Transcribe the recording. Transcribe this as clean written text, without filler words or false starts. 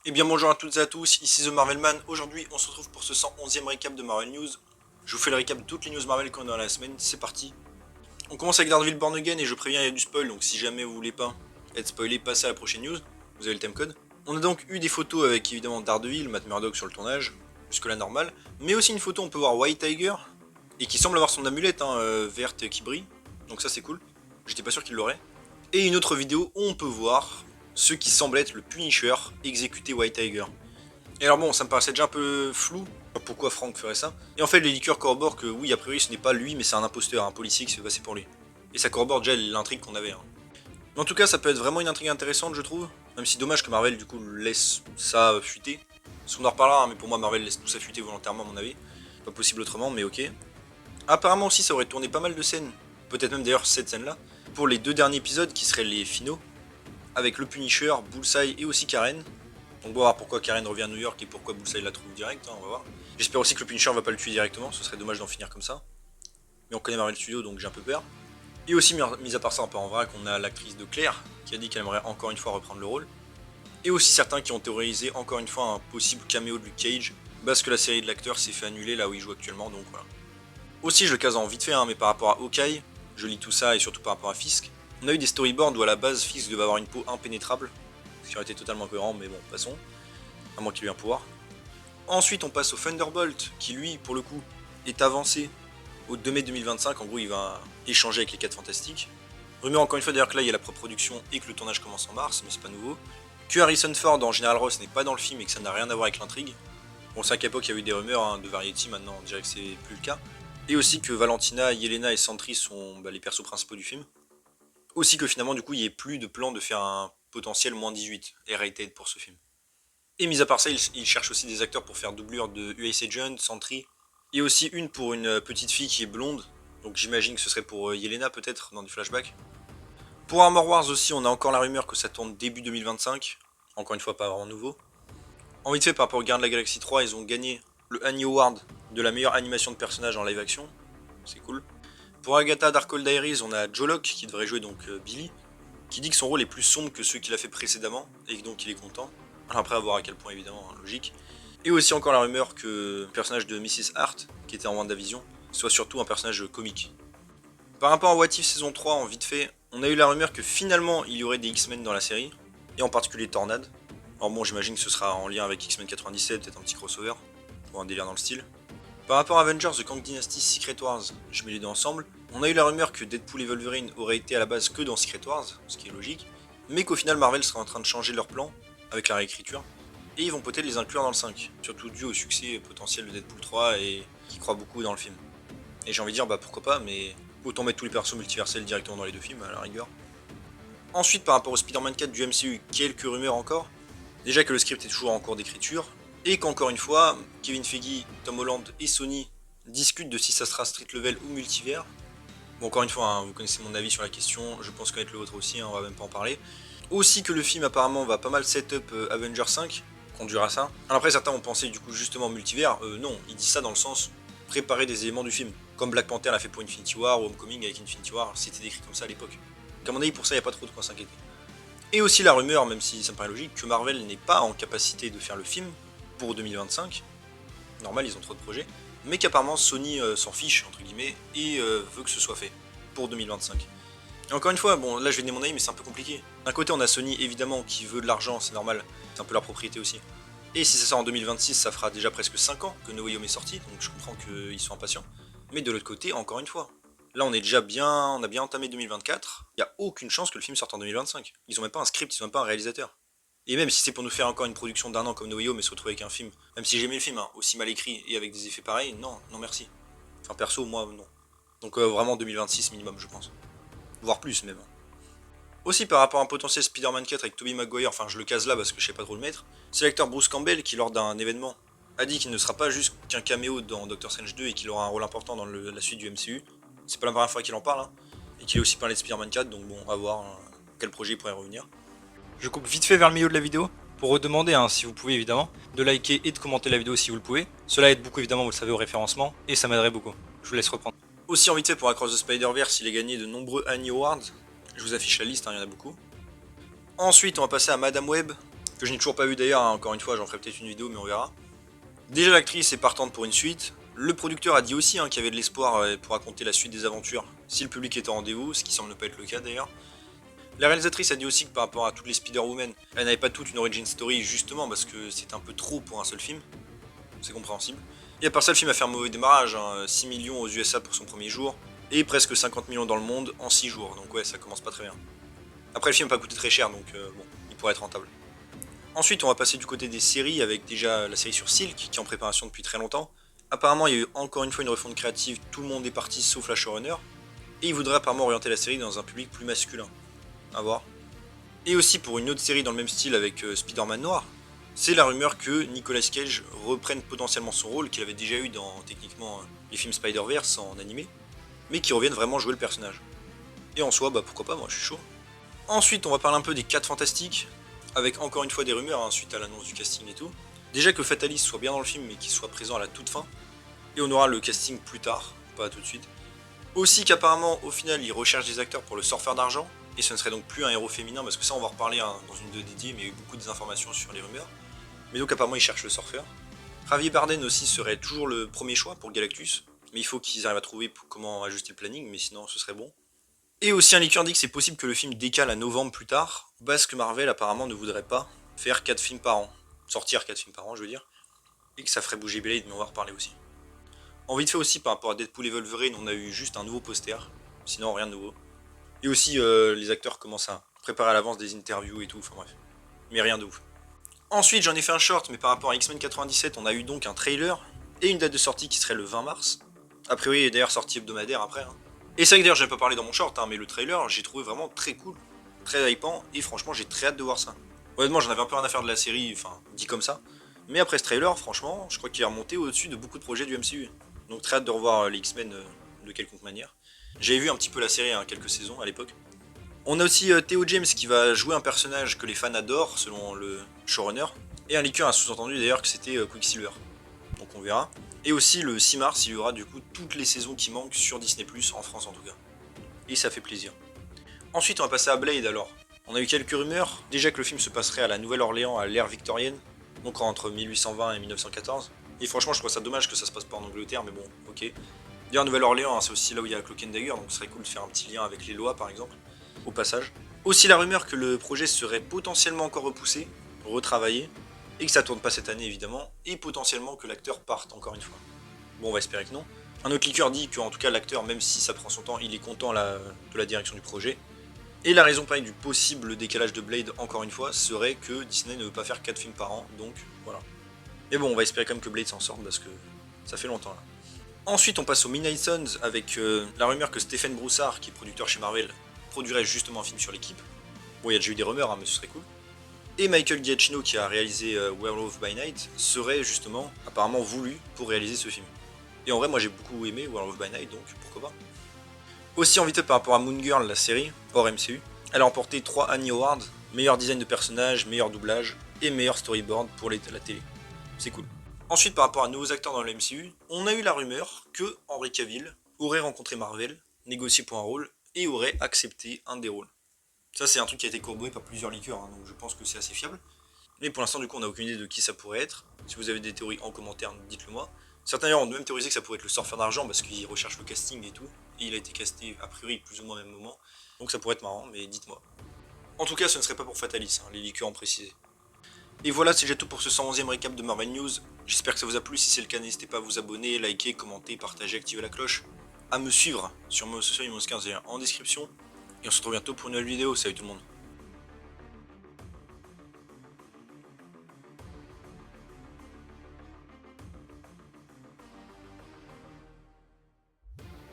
Eh bien bonjour à toutes et à tous, ici The Marvelman. Aujourd'hui on se retrouve pour ce 111e récap de Marvel News. Je vous fais le récap de toutes les news Marvel qu'on a dans la semaine, c'est parti. On commence avec Daredevil Born Again et je préviens il y a du spoil, donc si jamais vous voulez pas être spoilé, passez à la prochaine news, vous avez le timecode. On a donc eu des photos avec évidemment Daredevil, Matt Murdock sur le tournage, jusque là normal, mais aussi une photo on peut voir White Tiger, et qui semble avoir son amulette verte qui brille, donc ça c'est cool, j'étais pas sûr qu'il l'aurait. Et une autre vidéo où on peut voir ce qui semble être le Punisher exécuter White Tiger. Et alors bon, ça me paraissait déjà un peu flou, pourquoi Frank ferait ça. Et en fait, les liqueurs corroborent que oui, a priori, ce n'est pas lui, mais c'est un imposteur, un policier qui se fait passer pour lui. Et ça corrobore déjà l'intrigue qu'on avait. Mais en tout cas, ça peut être vraiment une intrigue intéressante, je trouve. Même si dommage que Marvel, du coup, laisse ça fuiter. Parce qu'on en reparlera, mais pour moi, Marvel laisse tout ça fuiter volontairement, à mon avis. Pas possible autrement, mais ok. Apparemment aussi, ça aurait tourné pas mal de scènes. Peut-être même d'ailleurs cette scène-là. Pour les deux derniers épisodes, qui seraient les finaux. Avec le Punisher, Bullseye et aussi Karen. Donc on va voir pourquoi Karen revient à New York et pourquoi Bullseye la trouve direct, on va voir. J'espère aussi que le Punisher va pas le tuer directement, ce serait dommage d'en finir comme ça. Mais on connaît Marvel Studios donc j'ai un peu peur. Et aussi, mis à part ça, un peu en vrac, on a l'actrice de Claire qui a dit qu'elle aimerait encore une fois reprendre le rôle. Et aussi certains qui ont théorisé encore une fois un possible caméo de Luke Cage, parce que la série de l'acteur s'est fait annuler là où il joue actuellement, donc voilà. Aussi, je le case en vite fait, mais par rapport à Hawkeye, je lis tout ça et surtout par rapport à Fisk. On a eu des storyboards où à la base Fisk devait avoir une peau impénétrable, ce qui aurait été totalement cohérent, mais bon, passons, à moins qu'il ait eu un pouvoir. Ensuite, on passe au Thunderbolt, qui lui, pour le coup, est avancé au 2 mai 2025. En gros, il va échanger avec les 4 Fantastiques. Rumeur encore une fois d'ailleurs que là, il y a la pré-production et que le tournage commence en mars, mais c'est pas nouveau. Que Harrison Ford en General Ross n'est pas dans le film et que ça n'a rien à voir avec l'intrigue. Bon, c'est à l'époque, il y a eu des rumeurs de Variety, maintenant on dirait que c'est plus le cas. Et aussi que Valentina, Yelena et Sentry sont les persos principaux du film. Aussi que finalement, du coup, il n'y ait plus de plan de faire un potentiel moins 18, R-rated pour ce film. Et mis à part ça, il cherche aussi des acteurs pour faire doublure de US Agent, Sentry, et aussi une pour une petite fille qui est blonde, donc j'imagine que ce serait pour Yelena peut-être, dans des flashbacks. Pour Armor Wars aussi, on a encore la rumeur que ça tourne début 2025, encore une fois pas vraiment nouveau. En vite fait, par rapport au Gardiens de la Galaxie 3, ils ont gagné le Annie Award de la meilleure animation de personnage en live action, c'est cool. Pour Agatha Darkhold Diaries, on a Joe Locke qui devrait jouer donc Billy, qui dit que son rôle est plus sombre que ceux qu'il a fait précédemment, et donc il est content. Après, à voir à quel point évidemment, logique. Et aussi encore la rumeur que le personnage de Mrs. Hart, qui était en WandaVision, soit surtout un personnage comique. Par rapport à What If saison 3, en vite fait, on a eu la rumeur que finalement il y aurait des X-Men dans la série, et en particulier Tornade. Alors bon, j'imagine que ce sera en lien avec X-Men 97, peut-être un petit crossover, ou un délire dans le style. Par rapport à Avengers The Kang Dynasty Secret Wars, je mets les deux ensemble, on a eu la rumeur que Deadpool et Wolverine auraient été à la base que dans Secret Wars, ce qui est logique, mais qu'au final Marvel serait en train de changer leur plan, avec la réécriture, et ils vont peut-être les inclure dans le 5, surtout dû au succès potentiel de Deadpool 3 et qui croit beaucoup dans le film. Et j'ai envie de dire, bah pourquoi pas, mais autant mettre tous les persos multiversels directement dans les deux films, à la rigueur. Ensuite, par rapport au Spider-Man 4 du MCU, quelques rumeurs encore. Déjà que le script est toujours en cours d'écriture, et qu'encore une fois, Kevin Feige, Tom Holland et Sony discutent de si ça sera street level ou multivers. Bon, encore une fois, vous connaissez mon avis sur la question, je pense connaître le vôtre aussi, on va même pas en parler. Aussi que le film apparemment va pas mal setup Avengers 5, conduire à ça. Alors après, certains ont pensé du coup justement multivers, non, ils disent ça dans le sens préparer des éléments du film. Comme Black Panther l'a fait pour Infinity War ou Homecoming avec Infinity War, c'était décrit comme ça à l'époque. Donc à mon avis, pour ça, il n'y a pas trop de quoi s'inquiéter. Et aussi la rumeur, même si ça me paraît logique, que Marvel n'est pas en capacité de faire le film pour 2025. Normal, ils ont trop de projets. Mais qu'apparemment Sony s'en fiche, entre guillemets, et veut que ce soit fait pour 2025. Et encore une fois, bon, là je vais donner mon avis, mais c'est un peu compliqué. D'un côté, on a Sony, évidemment, qui veut de l'argent, c'est normal, c'est un peu leur propriété aussi. Et si ça sort en 2026, ça fera déjà presque 5 ans que No Way Home est sorti, donc je comprends qu'ils sont impatients. Mais de l'autre côté, encore une fois, là on est déjà bien, on a bien entamé 2024, il n'y a aucune chance que le film sorte en 2025. Ils ont même pas un script, ils ont même pas un réalisateur. Et même si c'est pour nous faire encore une production d'1 an comme No Way Home et se retrouver avec un film, même si j'aimais le film, aussi mal écrit et avec des effets pareils, non, non merci. Enfin perso, moi non. Donc vraiment 2026 minimum je pense. Voire plus même. Aussi par rapport à un potentiel Spider-Man 4 avec Tobey Maguire, enfin je le case là parce que je sais pas trop le mettre, c'est l'acteur Bruce Campbell qui lors d'un événement a dit qu'il ne sera pas juste qu'un caméo dans Doctor Strange 2 et qu'il aura un rôle important dans la suite du MCU. C'est pas la première fois qu'il en parle, et qu'il a aussi parlé de Spider-Man 4, donc bon, à voir quel projet il pourrait revenir. Je coupe vite fait vers le milieu de la vidéo pour redemander, si vous pouvez évidemment, de liker et de commenter la vidéo si vous le pouvez. Cela aide beaucoup évidemment, vous le savez, au référencement et ça m'aiderait beaucoup. Je vous laisse reprendre. Aussi en vite fait pour Across the Spider-Verse, il a gagné de nombreux Annie Awards. Je vous affiche la liste, il y en a beaucoup. Ensuite, on va passer à Madame Web, que je n'ai toujours pas vu d'ailleurs, hein, encore une fois, j'en ferai peut-être une vidéo, mais on verra. Déjà l'actrice est partante pour une suite, le producteur a dit aussi hein, qu'il y avait de l'espoir pour raconter la suite des aventures, si le public était au rendez-vous, ce qui semble ne pas être le cas d'ailleurs. La réalisatrice a dit aussi que par rapport à toutes les Spider-Woman, elle n'avait pas toute une origin story justement parce que c'est un peu trop pour un seul film, c'est compréhensible. Et à part ça, le film a fait un mauvais démarrage, hein, 6 millions aux USA pour son premier jour, et presque 50 millions dans le monde en 6 jours, donc ouais, ça commence pas très bien. Après, le film n'a pas coûté très cher, donc bon, il pourrait être rentable. Ensuite, on va passer du côté des séries, avec déjà la série sur Silk, qui est en préparation depuis très longtemps. Apparemment, il y a eu encore une fois une refonte créative, tout le monde est parti sauf la showrunner, et il voudrait apparemment orienter la série dans un public plus masculin. À voir. Et aussi pour une autre série dans le même style avec Spider-Man noir, c'est la rumeur que Nicolas Cage reprenne potentiellement son rôle qu'il avait déjà eu dans techniquement les films Spider-Verse en animé, mais qu'il revienne vraiment jouer le personnage. Et en soi, bah pourquoi pas, moi je suis chaud. Ensuite, on va parler un peu des 4 Fantastiques, avec encore une fois des rumeurs hein, suite à l'annonce du casting et tout. Déjà que Fatalis soit bien dans le film mais qu'il soit présent à la toute fin, et on aura le casting plus tard, pas tout de suite. Aussi qu'apparemment, au final, ils recherchent des acteurs pour le Surfeur d'argent, et ce ne serait donc plus un héros féminin, parce que ça on va en reparler hein, dans une vidéo dédiée, mais il y a eu beaucoup d'informations sur les rumeurs. Mais donc apparemment ils cherchent le Surfeur. Javier Bardem aussi serait toujours le premier choix pour Galactus, mais il faut qu'ils arrivent à trouver comment ajuster le planning, mais sinon ce serait bon. Et aussi un leaker dit que c'est possible que le film décale à novembre plus tard, parce que Marvel apparemment ne voudrait pas faire 4 films par an, sortir 4 films par an je veux dire, et que ça ferait bouger Blade, mais on va en reparler aussi. En vite fait aussi par rapport à Deadpool et Wolverine, on a eu juste un nouveau poster, sinon rien de nouveau. Et aussi les acteurs commencent à préparer à l'avance des interviews et tout, enfin bref. Mais rien de ouf. Ensuite j'en ai fait un short, mais par rapport à X-Men 97, on a eu donc un trailer et une date de sortie qui serait le 20 mars. A priori, il est d'ailleurs sortie hebdomadaire après. Hein. Et c'est vrai que d'ailleurs, j'avais pas parlé dans mon short, hein, mais le trailer, j'ai trouvé vraiment très cool, très hypant, et franchement, j'ai très hâte de voir ça. Honnêtement, j'en avais un peu rien à faire de la série, enfin, dit comme ça. Mais après ce trailer, franchement, je crois qu'il est remonté au-dessus de beaucoup de projets du MCU. Donc très hâte de revoir les X-Men de quelconque manière. J'avais vu un petit peu la série, hein, quelques saisons à l'époque. On a aussi Theo James qui va jouer un personnage que les fans adorent, selon le showrunner. Et un leaker a sous-entendu d'ailleurs que c'était Quicksilver. Donc on verra. Et aussi le 6 mars, il y aura du coup toutes les saisons qui manquent sur Disney+, en France en tout cas. Et ça fait plaisir. Ensuite on va passer à Blade alors. On a eu quelques rumeurs, déjà que le film se passerait à la Nouvelle-Orléans à l'ère victorienne, donc entre 1820 et 1914. Et franchement je trouve ça dommage que ça se passe pas en Angleterre, mais bon, ok. D'ailleurs Nouvelle-Orléans, hein, c'est aussi là où il y a Cloak and Dagger, donc ce serait cool de faire un petit lien avec les lois par exemple, au passage. Aussi la rumeur que le projet serait potentiellement encore repoussé, retravaillé, et que ça tourne pas cette année évidemment, et potentiellement que l'acteur parte encore une fois. Bon, on va espérer que non. Un autre leaker dit qu'en tout cas l'acteur, même si ça prend son temps, il est content de la direction du projet. Et la raison pareil du possible décalage de Blade, encore une fois, serait que Disney ne veut pas faire 4 films par an, donc voilà. Mais bon, on va espérer quand même que Blade s'en sorte parce que ça fait longtemps là. Ensuite, on passe au Midnight Suns avec la rumeur que Stephen Broussard, qui est producteur chez Marvel, produirait justement un film sur l'équipe. Bon, il y a déjà eu des rumeurs, hein, mais ce serait cool. Et Michael Giacchino, qui a réalisé Werewolf by Night, serait justement apparemment voulu pour réaliser ce film. Et en vrai, moi j'ai beaucoup aimé Werewolf by Night, donc pourquoi pas. Aussi en vite par rapport à Moon Girl, la série, hors MCU, elle a remporté 3 Annie Awards, meilleur design de personnage, meilleur doublage et meilleur storyboard pour la télé. C'est cool. Ensuite, par rapport à nouveaux acteurs dans le MCU, on a eu la rumeur que Henry Cavill aurait rencontré Marvel, négocié pour un rôle, et aurait accepté un des rôles. Ça, c'est un truc qui a été corroboré par plusieurs leakers, hein, donc je pense que c'est assez fiable. Mais pour l'instant, du coup, on n'a aucune idée de qui ça pourrait être. Si vous avez des théories en commentaire, dites-le moi. Certains d'ailleurs ont même théorisé que ça pourrait être le Surfeur d'argent parce qu'il recherche le casting et tout. Et il a été casté a priori plus ou moins au même moment. Donc ça pourrait être marrant, mais dites-moi. En tout cas, ce ne serait pas pour Fatalis, hein, les leakers ont précisé. Et voilà, c'est déjà tout pour ce 111e récap de Marvel News. J'espère que ça vous a plu. Si c'est le cas, n'hésitez pas à vous abonner, liker, commenter, partager, activer la cloche. À me suivre sur mes réseaux sociaux, il y a mon lien en description. Et on se retrouve bientôt pour une nouvelle vidéo. Salut tout le monde.